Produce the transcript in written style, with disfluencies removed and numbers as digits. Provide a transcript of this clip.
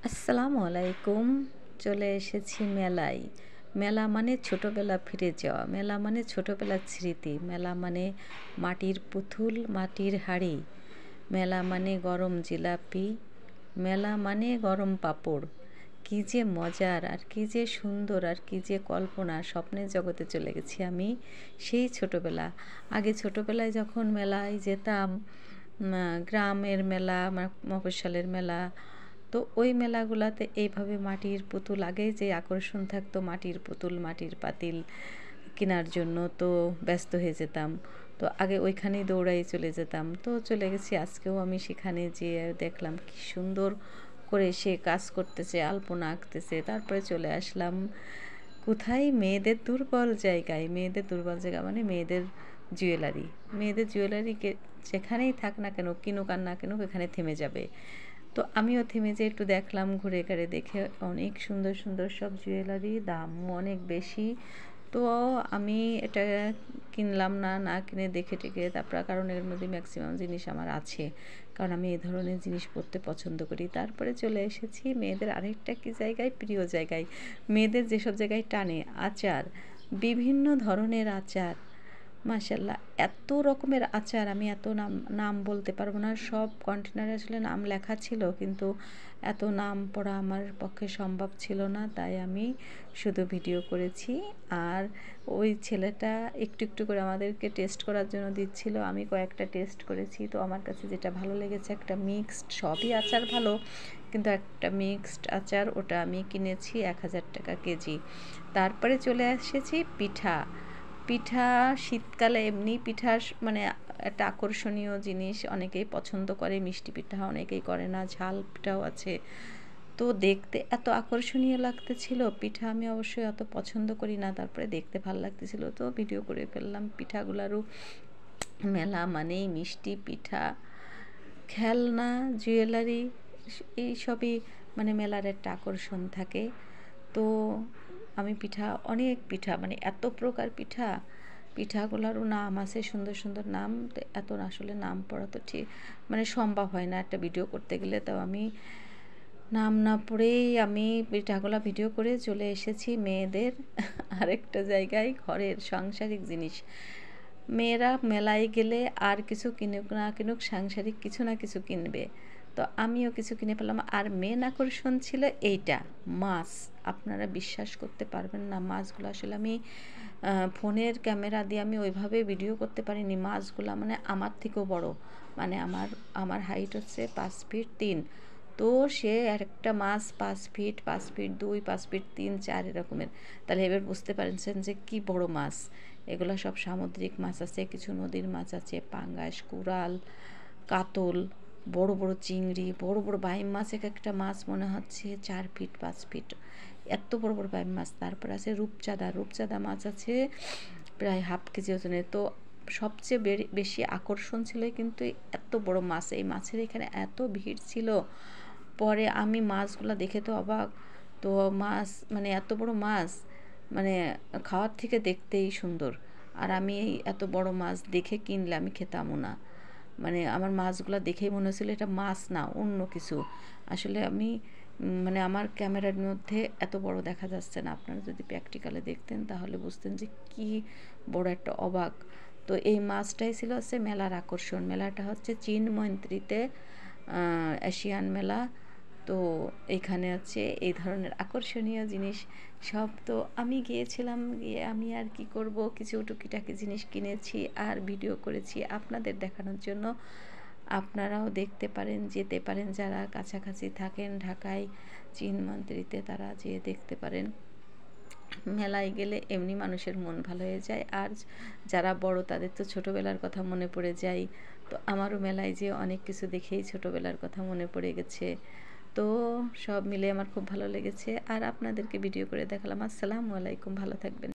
আসসালামু আলাইকুম। চলে এসেছি মেলায়। মেলা মানে ছোটোবেলা ফিরে যাওয়া, মেলা মানে ছোটোবেলার স্মৃতি, মেলা মানে মাটির পুতুল, মাটির হাঁড়ি, মেলা মানে গরম জিলাপি, মেলা মানে গরম পাঁপড়। কী যে মজার, আর কী যে সুন্দর, আর কী যে কল্পনা! স্বপ্নের জগতে চলে গেছি আমি, সেই ছোটোবেলা। আগে ছোটোবেলায় যখন মেলায় যেতাম, গ্রামের মেলা, মফস্বলের মেলা, তো ওই মেলাগুলোতে এইভাবে মাটির পুতুল, আগেই যে আকর্ষণ থাকতো মাটির পুতুল, মাটির পাতিল কেনার জন্য, তো ব্যস্ত হয়ে যেতাম। তো আগে ওইখানেই দৌড়াই চলে যেতাম। তো চলে গেছি, আজকেও আমি সেখানে যেয়ে দেখলাম কি সুন্দর করে সে কাজ করতেছে, আলপনা আঁকতেছে। তারপরে চলে আসলাম কোথায়? মেয়েদের দুর্বল জায়গায়। মেয়েদের দুর্বল জায়গা মানে মেয়েদের জুয়েলারি। মেয়েদের জুয়েলারিকে যেখানেই থাক না কেন, কিনুক আর না কিনুক, এখানে থেমে যাবে। তো আমিও থেমে যেয়ে একটু দেখলাম, ঘুরে ঘাড়ে দেখে অনেক সুন্দর সুন্দর সব জুয়েলারি, দামও অনেক বেশি। তো আমি এটা কিনলাম না, না কিনে দেখে টেখে তারপর, কারণ এর মধ্যে ম্যাক্সিমাম জিনিস আমার আছে, কারণ আমি এই ধরনের জিনিস পরতে পছন্দ করি। তারপরে চলে এসেছি মেয়েদের আরেকটা কি জায়গায়, প্রিয় জায়গায়, মেয়েদের যেসব জায়গায় টানে, আচার, বিভিন্ন ধরনের আচার। মাশাআল্লাহ, এত রকমের আচার, আমি এত নাম নাম বলতে পারবো না। সব কন্টেনারে আসলে নাম লেখা ছিল, কিন্তু এত নাম পড়া আমার পক্ষে সম্ভব ছিল না, তাই আমি শুধু ভিডিও করেছি। আর ওই ছেলেটা একটু একটু করে আমাদেরকে টেস্ট করার জন্য দিচ্ছিল, আমি কয়েকটা টেস্ট করেছি। তো আমার কাছে যেটা ভালো লেগেছে, একটা মিক্সড, সবই আচার ভালো, কিন্তু একটা মিক্সড আচার, ওটা আমি কিনেছি 1000 টাকা কেজি। তারপরে চলে এসেছি পিঠা। পিঠা শীতকালে এমনি পিঠা মানে একটা আকর্ষণীয় জিনিস, অনেকেই পছন্দ করে। মিষ্টি পিঠা অনেকেই করে না, ঝাল পিঠাও আছে। তো দেখতে এত আকর্ষণীয় লাগতেছিল পিঠা, আমি অবশ্যই অত পছন্দ করি না, তারপরে দেখতে ভালো লাগতেছিল, তো ভিডিও করে ফেললাম পিঠাগুলারও। মেলা মানেই মিষ্টি পিঠা, খেলনা, জুয়েলারি, এই সবই মানে মেলার একটা আকর্ষণ থাকে। তো আমি পিঠা, অনেক পিঠা, মানে এত প্রকার পিঠা, পিঠাগুলোরও নাম আছে, সুন্দর সুন্দর নাম। তো এত আসলে নাম পড়া তো ঠিক মানে সম্ভব হয় না একটা ভিডিও করতে গেলে। তো আমি নাম না পড়েই আমি পিঠাগুলো ভিডিও করে চলে এসেছি মেয়েদের আরেকটা জায়গায়, ঘরের সাংসারিক জিনিস। মেয়েরা মেলায় গেলে আর কিছু কিনুক না কিনুক, সাংসারিক কিছু না কিছু কিনবে। তো আমিও কিছু কিনে ফেললাম। আর মেন আকর্ষণ ছিল এইটা, মাছ। আপনারা বিশ্বাস করতে পারবেন না, মাছগুলো আসলে আমি ফোনের ক্যামেরা দিয়ে আমি ওইভাবে ভিডিও করতে পারিনি। মাছগুলো মানে আমার থেকেও বড়, মানে আমার হাইট হচ্ছে 5 ফিট 3। তো সে একটা মাছ 5 ফিট, 5 ফিট 2, 5 ফিট 3, 4 এরকমের। তাহলে এবার বুঝতে পারছেন যে কি বড় মাছ। এগুলো সব সামুদ্রিক মাছ আছে, কিছু নদীর মাছ আছে, পাঙ্গাস, কুরাল, কাতল, বড় বড় চিংড়ি, বড় বড় বাইম মাছ। এক একটা মাছ মনে হচ্ছে 4 ফিট 5 ফিট, এত বড় বড় বাইম মাছ। তারপর আছে রূপচাঁদা, রূপচাঁদা মাছ আছে প্রায় হাফ কেজি ওজনের। তো সবচেয়ে বেশি আকর্ষণ ছিল কিন্তু এত বড় মাছ, এই মাছের এখানে এত ভিড় ছিল। পরে আমি মাছগুলো দেখে তো অবাক। তো মাছ মানে এত বড় মাছ, মানে খাওয়ার থেকে দেখতেই সুন্দর। আর আমি এই এত বড় মাছ দেখে কিনলে আমি খেতামও না, মানে আমার মাছগুলো দেখেই মনে হচ্ছিলো এটা মাছ না, অন্য কিছু। আসলে আমি মানে আমার ক্যামেরার মধ্যে এত বড় দেখা যাচ্ছে না, আপনারা যদি প্র্যাকটিক্যালে দেখতেন তাহলে বুঝতেন যে কি বড় একটা অবাক। তো এই মাছটাই ছিল হচ্ছে মেলার আকর্ষণ। মেলাটা হচ্ছে চীন মৈত্রীতে, এশিয়ান মেলা। তো এইখানে হচ্ছে এই ধরনের আকর্ষণীয় জিনিস সব। তো আমি গিয়েছিলাম, গিয়ে আমি আর কি করব, কিছু টুকিটাকি জিনিস কিনেছি আর ভিডিও করেছি আপনাদের দেখানোর জন্য। আপনারাও দেখতে পারেন, যেতে পারেন, যারা কাছাকাছি থাকেন ঢাকায় চীন মন্দিরিতে, তারা যেয়ে দেখতে পারেন। মেলায় গেলে এমনি মানুষের মন ভালো হয়ে যায়, আর যারা বড় তাদের তো ছোটোবেলার কথা মনে পড়ে যায়। তো আমারও মেলায় যেয়ে অনেক কিছু দেখেই ছোটোবেলার কথা মনে পড়ে গেছে। তো সব মিলে আমার খুব ভালো লেগেছে, আর আপনাদেরকে ভিডিও করে দেখালাম। আসসালামু আলাইকুম, ভালো থাকবেন।